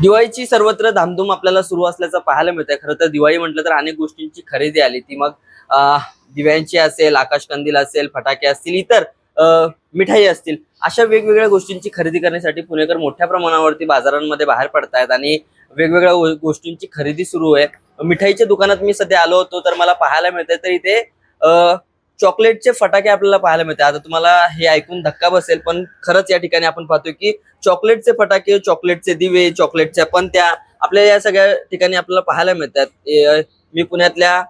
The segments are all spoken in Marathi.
दिवाळीची सर्वत्र धामधूम आपल्याला सुरू असल्याचं पाहायला मिळतंय। खरं तर दिवाळी म्हटलं तर अनेक गोष्टींची खरेदी आली, ती मग दिव्यांची असेल, आकाशकंदील असेल, फटाके असतील, इतर मिठाई असतील, अशा वेगवेगळ्या गोष्टींची खरेदी करण्यासाठी पुणेकर मोठ्या प्रमाणावरती बाजारांमध्ये बाहेर पडतायत आणि वेगवेगळ्या गोष्टींची खरेदी सुरू आहे। मिठाईच्या दुकानात मी सध्या आलो होतो तर मला पाहायला मिळतंय तर इथे चॉकलेटचे फटाके आपल्याला पाहायला मिळतात। आता तुम्हाला हे ऐकून धक्का बसेल, पण खरंच या ठिकाणी आपण पाहतोय की चॉकलेटचे फटाके, चॉकलेटचे दिवे, चॉकलेटच्या पंत्या आपल्याला या सगळ्या ठिकाणी आपल्याला पाहायला मिळतात। मी पुण्यातल्या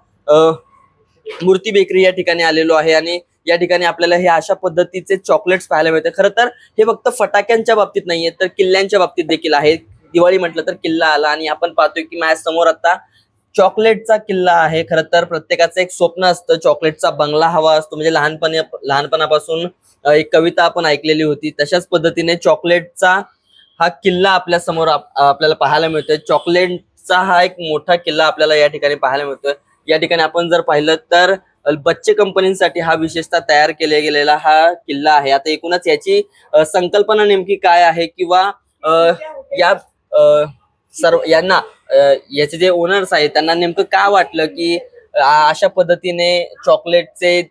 मूर्ती बेकरी या ठिकाणी आलेलो आहे आणि या ठिकाणी आपल्याला हे अशा पद्धतीचे चॉकलेट्स पाहायला मिळतात। खरं तर हे फक्त फटाक्यांच्या बाबतीत नाहीये, तर किल्ल्यांच्या बाबतीत देखील आहे। दिवाळी म्हटलं तर किल्ला आला आणि आपण पाहतोय की माझ्या समोर आता चॉकलेटचा किल्ला आहे। खरं तर प्रत्येकाचं एक स्वप्न असतं, चॉकलेटचा बंगला हवा असतो। म्हणजे लहानपणापासून एक कविता आपण ऐकलेली होती, तशाच पद्धतीने चॉकलेटचा हा किल्ला आपल्या समोर आपल्याला पाहायला मिळतोय। चॉकलेटचा हा एक मोठा किल्ला आपल्याला या ठिकाणी पाहायला मिळतोय। या ठिकाणी आपण जर पाहिलं तर बच्चे कंपनीसाठी हा विशेषतः तयार केला गेलेला हा किल्ला आहे। आता एकूणच याची संकल्पना नेमकी काय आहे किंवा या सर्व यांना याचे जे ओनर्स आहेत त्यांना नेमकं काय वाटलं की अशा पद्धतीने चॉकलेटचे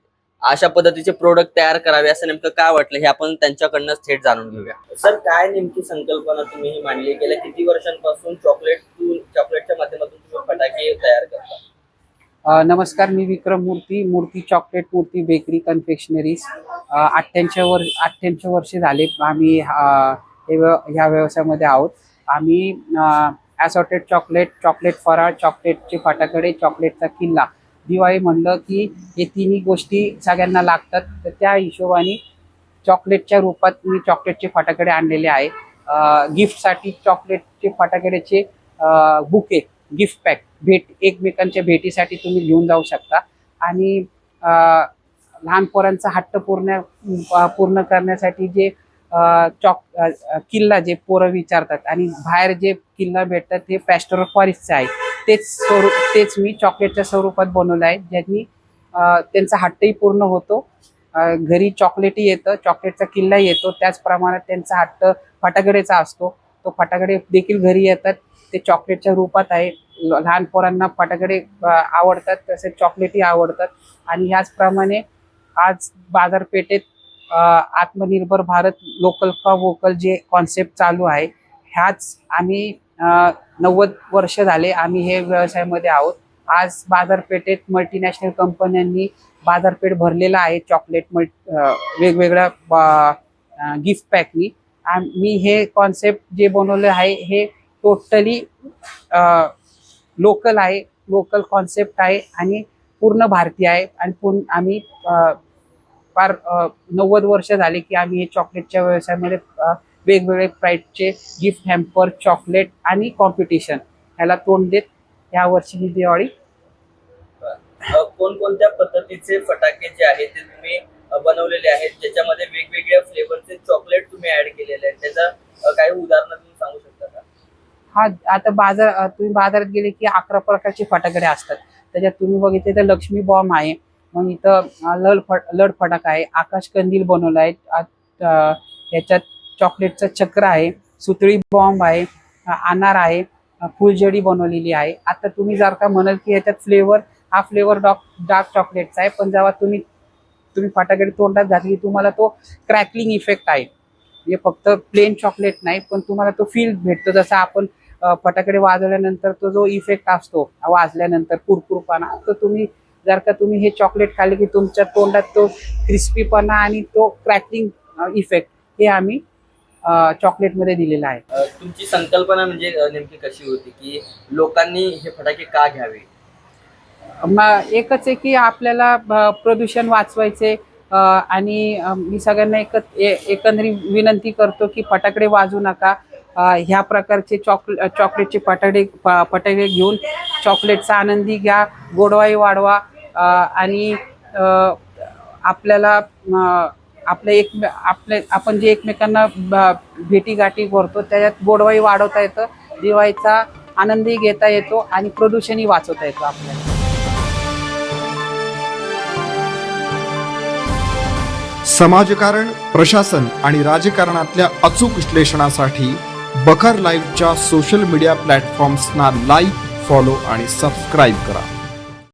अशा पद्धतीचे प्रोडक्ट तयार करावे, असं नेमकं काय वाटलं हे आपण त्यांच्याकडनं थेट जाणून घेऊया। सर, काय नेमकी संकल्पना तुम्ही ही मांडली? गेल्या किती वर्षांपासून चॉकलेटच्या माध्यमातून तुम्ही फटाके तयार करता? नमस्कार, मी विक्रम मूर्ती चॉकलेट मूर्ती बेकरी कन्फेक्शनरीज 88 वर्षे झाले आम्ही ह्या व्यवसायामध्ये आहोत। आम्ही असॉर्टेड चॉकलेट फराळ, चॉकलेटचे फटाकडे, चॉकलेटचा किल्ला, दिवाळी म्हणलं की हे तिन्ही गोष्टी सगळ्यांना लागतात, तर त्या हिशोबाने चॉकलेटच्या रूपात मी चॉकलेटचे फटाकडे आणलेले आहे। गिफ्टसाठी चॉकलेटचे फटाकड्याचे बुके, गिफ्ट पॅक, एकमेकांच्या भेटीसाठी तुम्ही घेऊन जाऊ शकता। आणि लहान पोरांचा हट्ट पूर्ण करण्यासाठी जे किल्ला जे पोरं विचारतात आणि बाहेर जे किल्ला भेटतात ते पॅस्टोरल फॉरेस्टचे आहे, तेच मी चॉकलेटच्या स्वरूपात बनवलं आहे, ज्यांनी त्यांचा हट्टही पूर्ण होतो। घरी चॉकलेटही येतं, चॉकलेटचा किल्लाही येतो, त्याचप्रमाणे त्यांचा हट्ट फटाकड्याचा असतो, तो फटाकडे देखील घरी येतात। ते चॉकलेटच्या रूपात आहे। लहान पोरांना फटाकडे आवडतात, तसेच चॉकलेटही आवडतात। आणि ह्याचप्रमाणे आज बाजारपेठेत आत्मनिर्भर भारत, लोकल का वोकल जे कॉन्सेप्ट चालू आहे, ह्याच आम्ही 90 वर्ष झाले आम्ही हे व्यवसायामध्ये आहोत। आज बाजारपेठेत मल्टीनॅशनल कंपन्यांनी बाजारपेठ भरलेला आहे चॉकलेट वेगवेगळ्या गिफ्ट पॅकनी। मी हे कॉन्सेप्ट जे बनवलं आहे हे टोटली लोकल आहे, लोकल कॉन्सेप्ट आहे आणि पूर्ण भारतीय आहे। आणि आम्ही फार 90 वर्ष झाले की आम्ही हे चॉकलेटच्या व्यवसायामध्ये वेगवेगळे प्राईजचे गिफ्ट हॅम्पर, चॉकलेट आणि कॉम्पिटिशन ह्याला तोंड देत ह्या वर्षी दिवाळी। कोणकोणत्या पद्धतीचे फटाके जे आहेत ते तुम्ही बनवलेले आहेत, ज्याच्यामध्ये वेगवेगळ्या फ्लेवरचे चॉकलेट तुम्ही ऍड केलेले आहेत, त्याचा काही उदाहरण तुम्ही सांगू शकता का? हा, आता तुम्ही बाजारात गेले की 11 प्रकारचे फटाकडे असतात। त्याच्यात तुम्ही बघितले तर लक्ष्मी बॉम्ब आहे, मग इथं लड फटाका आहे, आकाश कंदील बनवला आहे, याच्यात चॉकलेटचं चक्र आहे, सुतळी बॉम्ब आहे, अनार आहे, फुलझडी बनवलेली आहे। आता तुम्ही जर का म्हणाल की याच्यात हा फ्लेवर डार्क चॉकलेटचा आहे, पण जेव्हा तुम्ही फटाकडे तोंडात घातली तुम्हाला तो क्रॅकलिंग इफेक्ट आहे। म्हणजे फक्त प्लेन चॉकलेट नाही, पण तुम्हाला तो फील भेटतो, जसा आपण फटाकडे वाजवल्यानंतर तो जो इफेक्ट असतो वाजल्यानंतर कुरकुरपणा, तर तुम्ही हे चॉकलेट खाल्ले की तुमच्या तोंडात तो क्रिस्पीपणा आणि तो क्रॅकलिंग इफेक्ट हे आम्ही चॉकलेटमध्ये दिलेला आहे। तुमची संकल्पना म्हणजे नेमकी कशी होती की लोकांनी हे फटाके का घ्यावे? एकच आहे की आपल्याला प्रदूषण वाचवायचे आणि मी सगळ्यांना एकंदरीत विनंती करतो की फटाकडे वाजवू नका। ह्या प्रकारचे चॉकलेटचे फटाके घेऊन चॉकलेटचा आनंदी घ्या, गोडवाई वाढवा आणि आपल्याला आपण जे एकमेकांना भेटीगाठी करतो त्याच्यात गोडवाई वाढवता येतं, दिवाळीचा आनंदही घेता येतो आणि प्रदूषणही वाचवता येतो आपल्याला। समाजकारण, प्रशासन आणि राजकारणातल्या अचूक विश्लेषणासाठी बखर लाईव्हच्या सोशल मीडिया प्लॅटफॉर्म्सना लाईक, फॉलो आणि सबस्क्राईब करा.